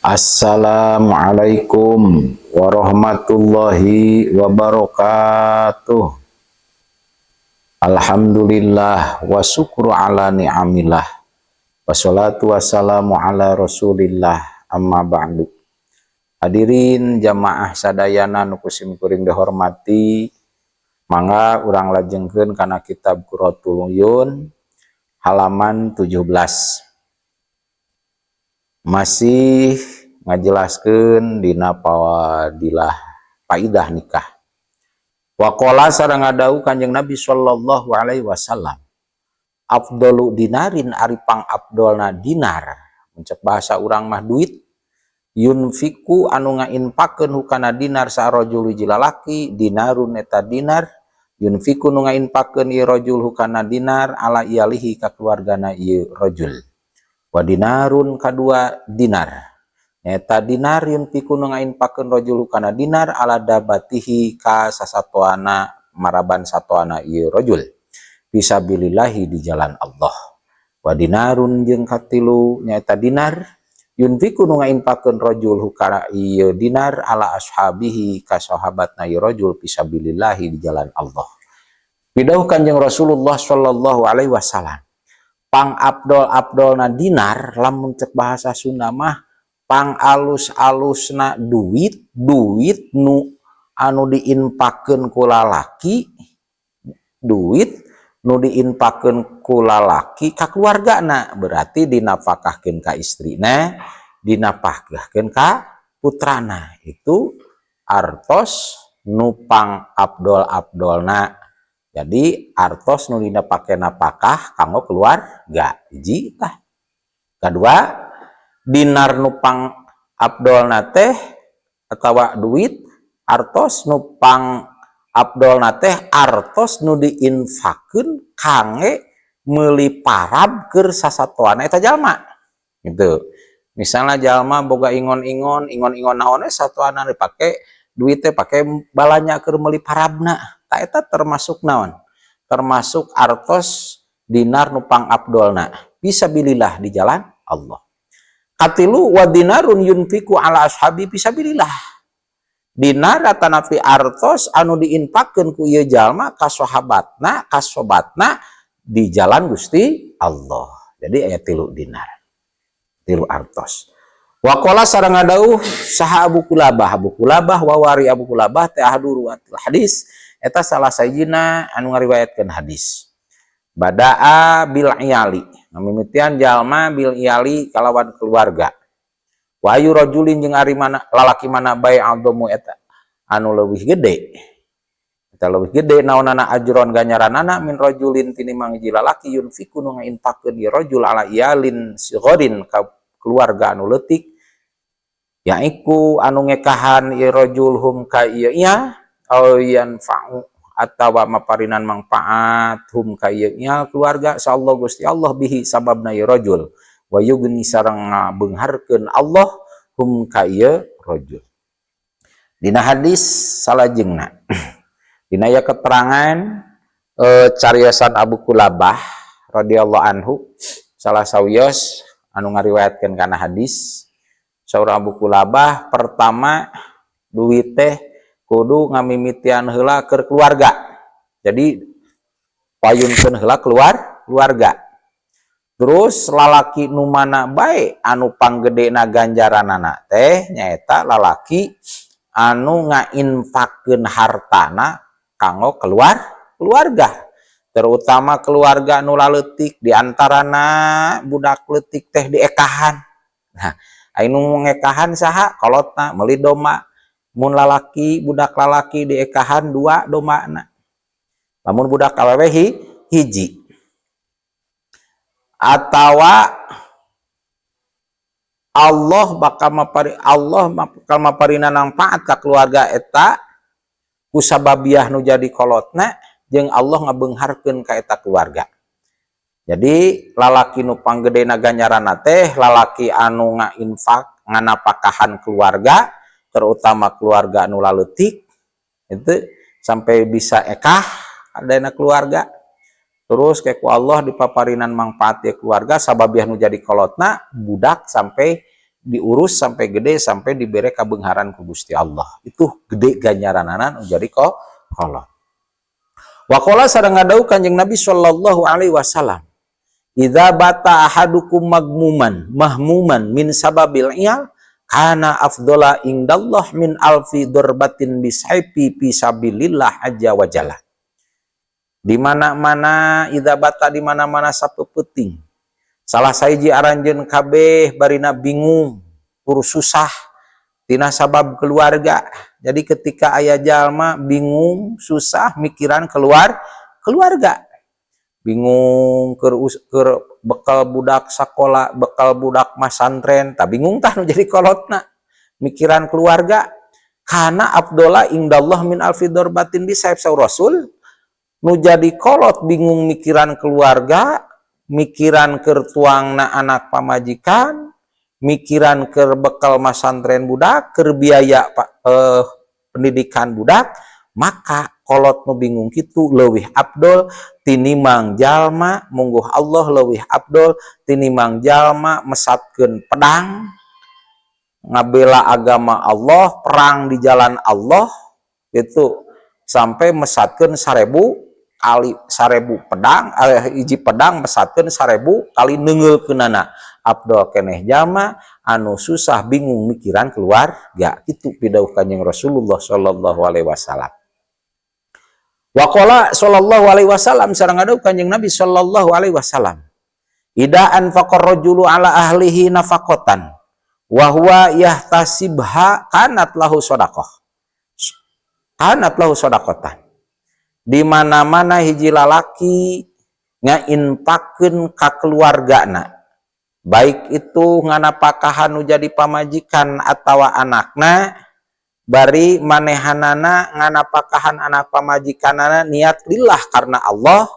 Assalamualaikum warahmatullahi wabarakatuh. Alhamdulillah wa syukru ala ni'amillah. Wassalatu wassalamu ala rasulillah amma ba'du. Hadirin jamaah sadayana nu kusim kuring dihormati, mangga urang lajengkeun kana kitab Qurratul Uyun halaman 17. Masih ngajelaskeun dina pawadilah faidah nikah. Waqala sareng ngadau Kanjeng Nabi sallallahu alaihi wasallam, afdalu dinarin ari pang afdolna dinar, mencek bahasa urang mah duit, yunfiku anu ngainpakeun hukana dinar sarojul hiji lalaki, dinarun eta dinar, yunfiku nu ngainpakeun ieu rajul hukana dinar ala iyalihi ka keluargana ieu rajul. Wa dinarun kadua dinar, eta dinar yunfiku nu ngainpakeun rajul hukana dinar ala dabatihi ka sasatoana maraban satoana ieu rajul fisabilillahi di jalan Allah. Wa dinarun jeung katilu nyaeta dinar yunfiku nu ngainpakeun rajul hukana ieu dinar ala ashabihi ka sahabatna ieu rajul fisabilillahi di jalan Allah. Pidauh Kanjeng Rasulullah sallallahu alaihi wasallam, pang abdol-abdolna dinar lamun cek bahasa Sunda mah pang alus-alusna duit nu anu diinpakeun ku lalaki, duit nu diinpakeun ku lalaki ka keluargana, berarti dinafkahkeun ka istrina, dinafkahkeun ka putrana. Itu artos nu pang abdol-abdolna. Jadi artos nu dina pake napakah kanggo keluarga hiji tah. Kadua, dinar nu pang abdolna teh atawa duit artos nu pang abdolna teh artos nu diinfakeun kangge meuli parab keur sasatoana eta jalma. Gitu. Misalnya jalma boga ingon-ingon naon we satoana dipake duit teh pake balanya keur meuli parabna. Ta eta termasuk naon? Termasuk artos dinar nu pang abdolna fisabilillah di jalan Allah. Katilu wa dinarun yunfiku ala ashabi fisabilillah. Dinar atanapi artos anu diinpakeun ku ieu jalma ka sahabatna, ka sobatna di jalan Gusti Allah. Jadi aya tilu dinar. Tilu artos. Wa qala sareng ngadauh saha Abu Kulabah wawari Abu Kulabah teh ahadu ruwatil hadis. Eta salah sajina anu ngariwayatkeun hadis. Bada'a bil iyali, mamimitian jalma bil iyali kalawan keluarga. Wa ayu rajulin jeung ari mana lalaki mana bae adamu eta anu leuwih gede. Eta leuwih gede naonana ajron ganjaranana min rajulin tinimbang hiji lalaki yunfiku nu ngainpakeun ieu rajul ala iyalin sigharin ka keluarga anu leutik. Yaiku anu ngekahan ieu rajul hum ka ieu nya ayan fa'u atawa maparinan manfaat hum ka ieu keluarga sallallahu Gusti Allah bihi sababna ieu rajul wa yugni sareng ngabeungharkeun Allah hum ka ieu rajul. Dina hadis salajengna dina aya keterangan cariosan Abu Kulabah radhiyallahu anhu salah sawios anu ngariwayatkeun kana hadis. Saur Abu Kulabah pertama duit teh kudu ngamimitian heula keur keluarga. Jadi payunkeun heula keluarga. Terus lalaki nu mana bae anu panggedena ganjaranana teh nyaeta lalaki anu ngainfakeun hartana kanggo keluarga. Terutama keluarga nu laleutik, diantarana budak leutik teh diekahan. Nah, anu ngekahan saha? Kolotna meuli domba. Mun lalaki budak lalaki diekahan 2 dombana. Lamun budak awewe hiji. Atawa Allah bakal maparina manfaat ka keluarga eta kusababiah nu jadi kolotna jeung Allah ngabeungharkeun ka eta keluarga. Jadi lalaki nu panggedena ganjaranna teh lalaki anu ngainfak nganapakahan keluarga, terutama keluarga anu laleutik itu sampai bisa ekah adana keluarga. Terus kayak ku Allah dipaparinan manfaat ya keluarga sababiah nu jadi kolotna budak sampai diurus sampai gede sampai diberi kabengharan ku Gusti Allah. Itu gede ganjarananan jadi kolot. Waqala sareng ngadau Kanjeng Nabi sallallahu alaihi wasallam, idza bata ahadukum mahmuman min sababil iyal kana afdhala indallah min alfi darbatin bisayfi fi sabilillah azza wa jalla. Di mana-mana idza bata di mana-mana sapeupeuting salah sahiji aranjeun kabeh barina bingung urus susah tina sabab keluarga. Jadi ketika aya jalma bingung susah mikiran keluarga, bingung ke bekal budak sekolah, bekal budak masantren, tak bingung tah nu jadi kolotna mikiran keluarga. Karena Abdullah indallah min alfi darbatin bisayf saur Rasul nu jadi kolot bingung mikiran keluarga, mikiran keur tuangna anak pamajikan, mikiran keur bekal masantren budak, keur biaya pendidikan budak, maka kolot nu bingung kitu leuwih abdol tinimang jalma mungguh Allah, leuwih abdol tinimang jalma mesatkeun pedang ngabela agama Allah, perang di jalan Allah itu sampai mesatkeun 1000 kali 1000 pedang, hiji pedang mesatkeun 1000 kali neungeulkeunana. Abdol keneh jalma anu susah bingung mikiran keluarga. Itu pidauh Kanjeng Rasulullah sallallahu alaihi wasallam. Waqala sallallahu alaihi wasallam sareng ngadau Kanjeng Nabi sallallahu alaihi wasallam, ida anfaqar rajulu ala ahlihi nafaqatan wa huwa yahtasibha kanat lahu shadaqah. Kanat lahu shadaqatan. Di mana-mana hiji lalaki ngainpakeun ka keluargana, baik itu nganapakahan nu jadi pamajikan atawa anakna, bari manehanana nganapakahan anak pamajikanana niat lillah karena Allah,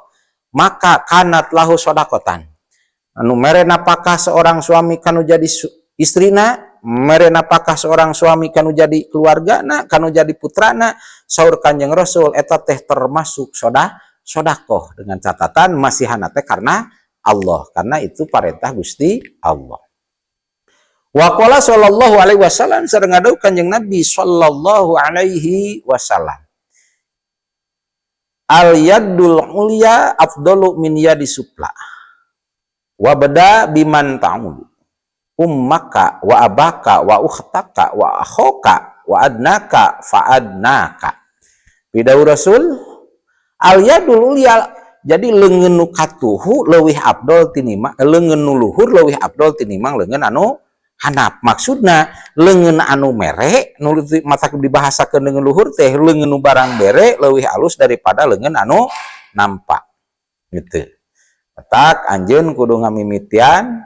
maka kanat lahu shadaqatan. Anu mere napakah seorang suami kanu jadi istrina, mere napakah seorang suami kanu jadi keluargana, kanu jadi putrana, saur Kanjeng Rasul eta teh termasuk sedekah dengan catatan masihana teh karena Allah, karena itu perintah Gusti Allah. Wa qala sallallahu alaihi wasallam sareng ngadau Kanjeng Nabi sallallahu alaihi wasallam, al yadul ulya afdalu min yadi supla wa bada biman ta'mul ummaka wa abaka wa ukhtaka wa akhoka wa adnaka fa adnaka. Pidauh Rasul, al yadul ulya, jadi leungeun nu katuhu leuwih abdol tinimang leungeun nu luhur leuwih abdol tinimang leungeun anu handap. Maksudna leungeun anu mere nu matak dibahasakeun leungeun luhur teh leungeun nu barang bere leuwih alus daripada leungeun anu nampak gitu. Petak anjeun kudu ngamimitian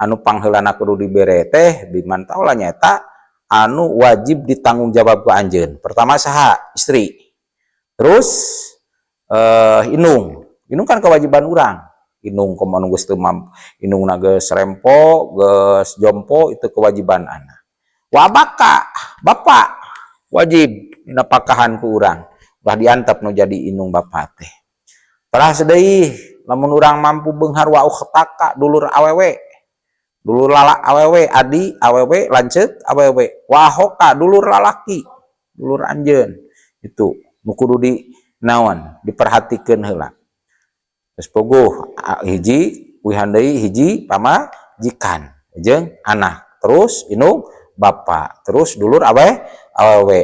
anu pangheulana kudu dibere teh biman taula nyaeta anu wajib ditanggung jawab ku anjeun. Pertama saha? Istri. Terus inung kan kewajiban urang. Inung komo geus teu mampu, inungna geus rempo, geus jompo, itu kewajiban anak. Wa baka, bapak wajib napakahan ku urang. Ulah diantep nu jadi inung bapak teh. Teras deui lamun urang mampu beunghar wa ukhtaka dulur awewe. Dulur lala awewe, adi awewe, lanceut awewe. Wa hoka dulur lalaki, dulur anjeun. Itu nu kudu di naon diperhatikeun heula. Terus pogoh hiji wihan deui hiji pamajikan jeung anak, terus inung bapa, terus dulur awewe,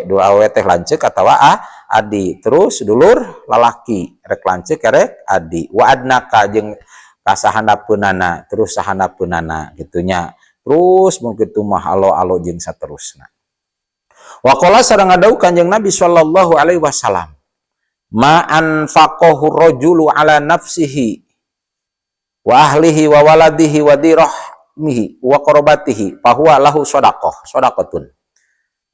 dulur awewe teh lanceuk atawa adi, terus dulur lalaki rek lanceuk rek adi, wa adnaka jeung kasahandapeunana, terus sahandapeunana gitunya. Terus mun kitu mah alo-alo jeung saterusna. Wa qala sareng ngadau Kanjeng Nabi sallallahu alaihi wasallam, ma anfaqahu rajulu ala nafsihi wa ahlihi wa waladihi wa dirahmihi wa qarabatihi fa huwa lahu shadaqatun.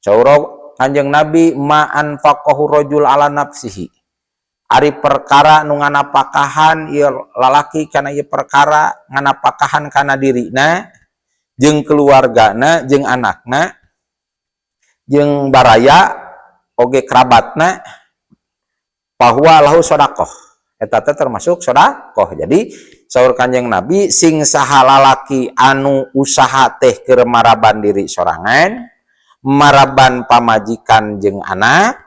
Saura Kanjeng Nabi, ma anfaqahu rajul ala nafsihi, ari perkara nu nganapakahan ieu lalaki kana ieu perkara nganapakahan kana dirina jeung keluargana jeung anakna jeung baraya oge kerabatna, bahwa lahu sedekah, eta teh termasuk sedekah. Jadi saur Kanjeng Nabi sing saha lalaki anu usaha teh keur maraban diri sorangan, maraban pamajikan jeung anak,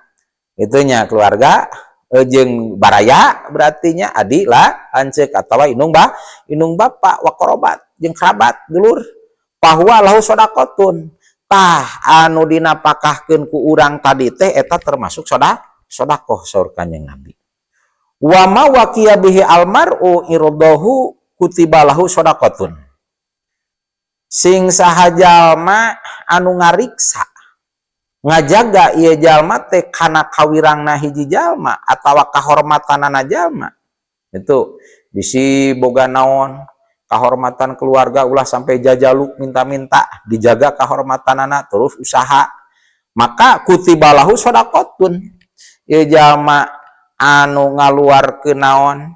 itunya keluarga jeung baraya berartinya adik lah anceuk atawa inung bapak wa korobat jeung kerabat dulur, bahwa lahu sodakotun tah anu dinapakahkeun ku urang tadi teh eta termasuk sodakoh saur Kanjeng Nabi. Wa ma waqiya bihi almar'u irdahu kutiba lahu sodakotun. Sing saha jalma anu ngariksa ngajaga ieu jalma teh kana kawirangna hiji jalma atawa kahormatanana jalma, itu bisi boga naon kahormatan keluarga ulah sampai jajaluk minta-minta dijaga kahormatanana terus usaha, maka kutiba lahu sodakotun. Ieu jalma anu ngaluarkeun naon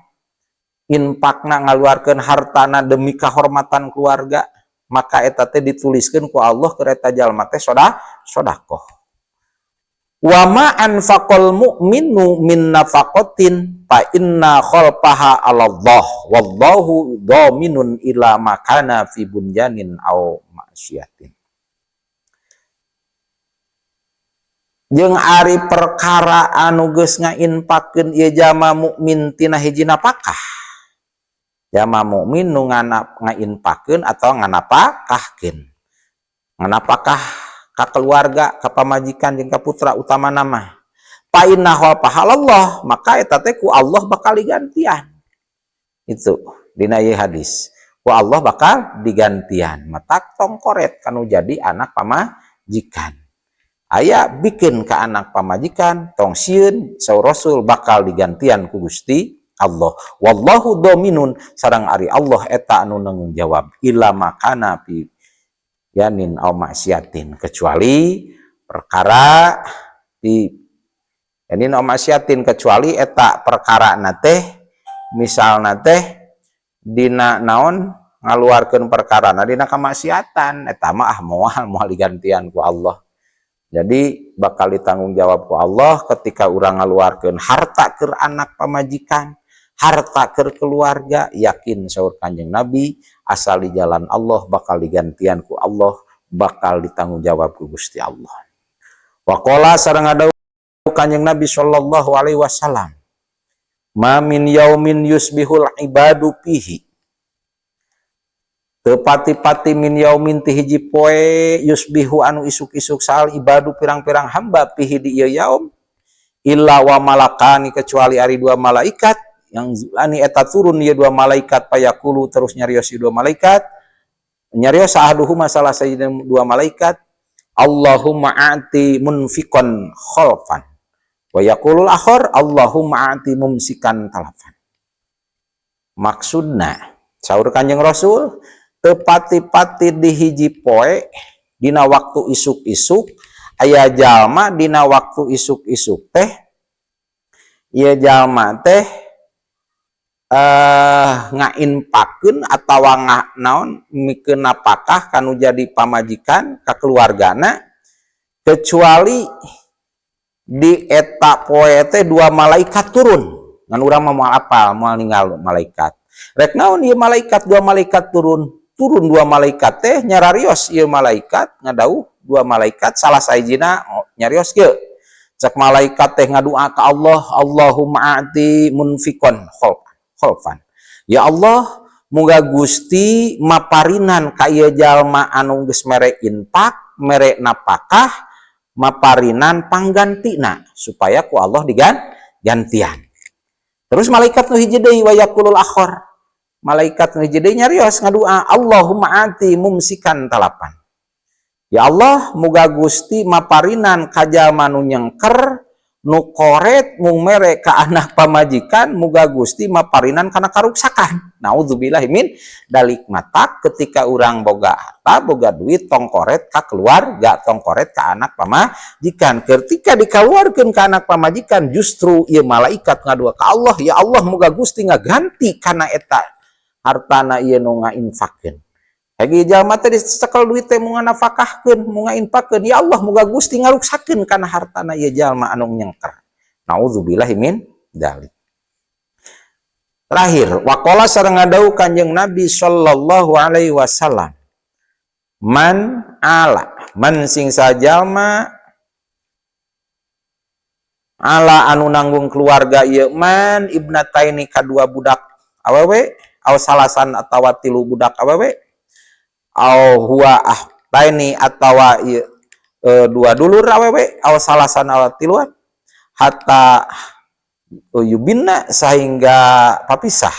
infakna ngaluarkeun hartana demi kahormatan keluarga, maka eta teh dituliskeun ku Allah keur eta jalma teh sodakoh. Wa ma anfaqal mu'minu min nafaqatin fa inna khalfaha 'ala Allah wallahu dhaminun ila makana fi bunyanin aw ma'syiatin. Jeung ari perkara anu geus ngainpakeun ieu jalma mukmin tina hiji napakah. Jalma mukmin nu ngainpakeun atau nganapakahkeun. Nganapakah ka keluarga, ka pamajikan jeung ka putra utama nama. Fa inna Allah, maka eta teh ku Allah bakal digantian. Itu dina ieu hadis. Ku Allah bakal digantian. Matak tongkoret kanu jadi anak pamajikan. Aya bikin ke anak pamajikan tong sieun saur Rasul bakal digantian ku Gusti Allah. Wallahu dominun sareng ari Allah eta anu nanggung jawab ila makana fi yanin aw maksiatin, kecuali perkara di yanin aw maksiatin, kecuali eta perkara na teh misalna teh dina naon ngaluarkeun perkara na dina kamaksiatan, eta mah moal digantian ku Allah. Jadi bakal ditanggung jawab ku Allah ketika urang ngaluarkeun harta keur anak pamajikan, harta keur keluarga, yakin saur Kanjeng Nabi asal di jalan Allah bakal digantian ku Allah, bakal ditanggung jawab ku Gusti Allah. Wa qala sareng adawu Kanjeng Nabi sallallahu alaihi wasallam, ma min yaumin yusbihul ibadu fihi, teu pati-pati min yaumin ti hiji poe yusbihu anu isuk-isuk sal ibadu pirang-pirang hamba pihi di ieu yaum illa wa malakani, kecuali ari dua malaikat yang zulani eta turun ieu dua malaikat payakulu terus nyarios ieu dua malaikat nyarios sahaduhuma salah sayyidina dua malaikat Allahumma a'ti munfiqan khalfan wa yaqulul akhar Allahumma a'ti mumsikan talafan. Maksudna saur Kanjeng Rasul tepati-pati di hiji poe dina waktu isuk-isuk aya jalma dina waktu isuk-isuk teh ieu jalma teh ngainpakeun atawa naon mikeun napakah kanu jadi pamajikan ka keluargana, kecuali di eta poe teh dua malaikat turun. Ngan urang mah moal apal moal ninggal malaikat. Rek naon ieu malaikat dua malaikat turun dua malaikat teh nyararios ieu malaikat ngadauh dua malaikat salah sahijina nyarios kieu cek malaikat teh ngadua ka Allah Allahumma a'ti munfiqan khalfan, ya Allah muga Gusti maparinan ka ieu jalma anu geus mere infak mere napakah maparinan panggantina supaya ku Allah digantian. Terus malaikat nu hiji deui wa yaqulul akhar, malaikat nu hiji deui nyarios ngadua Allahumma ati mumsikan talapan, ya Allah muga Gusti maparinan ka jalma nu nyengker nu koret mung mere ka anak pamajikan, muga Gusti maparinan kana karuksakan. Naudzubillahi min dalik. Matak ketika urang boga harta boga duit tong koret ka keluarga, tong koret ka anak pamajikan. Ketika dikaluarkeun ka anak pamajikan justru ieu malaikat ngadua ka Allah, ya Allah muga Gusti ngaganti kana eta hartana ieu nu ngainfakkeun. Hagi jalma teh dicekel duit teh mun nafakahkeun, mun ngainfakkeun, ya Allah muga Gusti ngaruksakeun kana hartana ieu jalma anu nyengker. Nauzubillahi min dzalik. Terakhir, waqala sareng ngadau Kanjeng Nabi sallallahu alaihi wasallam, man sing sajalma ala anu nanggung keluarga ieu man ibnataini kadua budak awewe aw salasan atawa tilu budak awewe aw huwa ahtaini atawa ieu dua dulur awewe aw salasan aw tiluan hatta yubinna sehingga papisah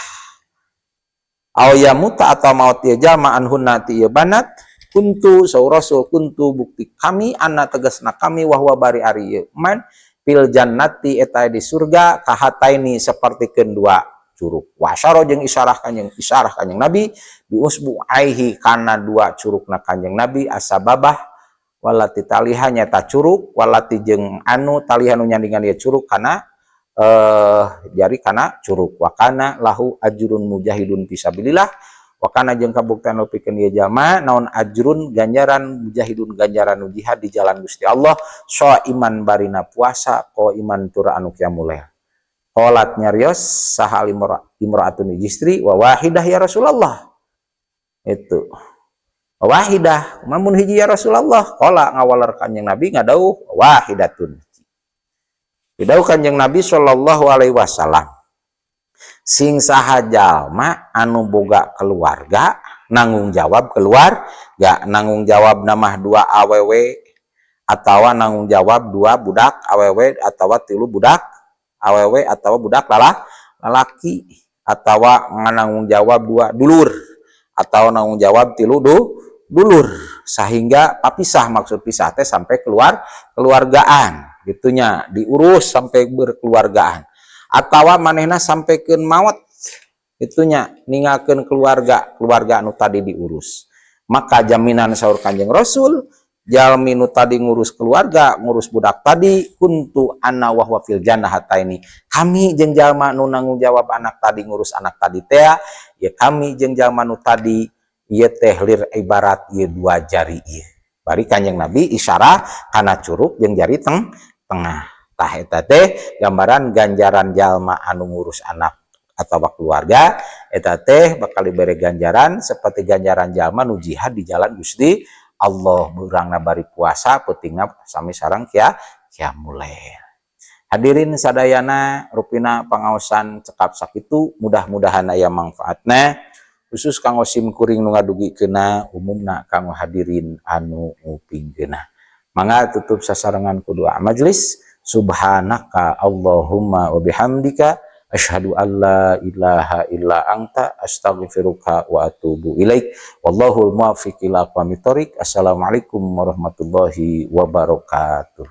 aw yamuta atau maut ieu jalma anhunna ti ieu banat kuntu saurasul kuntu bukti kami anna tegasna kami wahwa bari ari ieu man fil jannati eta di surga kahataini seperti kedua curug wasyara jeung isyarah kanjeng Nabi bi usbu'aihi kana dua curugna kanjeng Nabi asababah walati taliha nyata curug walati jeung anu taliha nu nyandingan ieu curug kana jari kana curug wakana lahu ajrun mujahidun fisabilillah wakana jeung kabuktian pikeun ieu jalma naon ajrun ganjaran mujahidun ganjaran jihad di jalan Gusti Allah so iman barina puasa ko iman tur anu qiyamul lail qalat nyarios sahal imraatun istri wa wahidah ya Rasulullah itu wahidah mun hiji ya Rasulullah qala ngawalar kanjeng Nabi ngadauh wahidatun didauh kanjeng Nabi sallallahu alaihi wasallam sing saha jalma anu boga keluarga nanggung jawab keluarga nanggung jawab namah dua awewe atawa nanggung jawab dua budak awewe atawa tilu budak awewe atawa budak lalaki atawa nanggung jawab dua dulur atau nanggung jawab tilu dulur sehingga papisah maksud pisah teh sampai keluargaan gitunya diurus sampai berkeluargaan atawa manehna sampaikeun maot itunya ninggalkeun keluarga anu tadi diurus maka jaminan saur Kanjeng Rasul jalmi nu tadi ngurus keluarga ngurus budak tadi kuntu anna wa huwa fil jannah hataini kami jeung jalma nu nanggung jawab anak tadi ngurus anak tadi teh ya kami jeung jalma nu tadi ieu teh lir ibarat ieu dua jari ieu bari Kanjeng Nabi isyarah kana curug jeung jari tengah tah eta teh gambaran ganjaran jalma anu ngurus anak atau keluarga eta teh bakal diberi ganjaran seperti ganjaran jalma nu jihad di jalan Gusti Allah beurangna bari puasa peutingna sami sareng qiyamul lail. Hadirin sadayana rupina pangaosan cekap sakitu mudah-mudahan aya manfaatna khusus kanggo sim kuring nu ngadugikeunna umumna kanggo hadirin anu ngupingkeunna. Mangga tutup sasarengan ku doa majelis. Subhanaka Allahumma wa bihamdika asyhadu an la ilaha illa anta astaghfiruka wa atubu ilaik. Wallahul muwaffiq ila aqwamit thoriq. Assalamualaikum warahmatullahi wabarakatuh.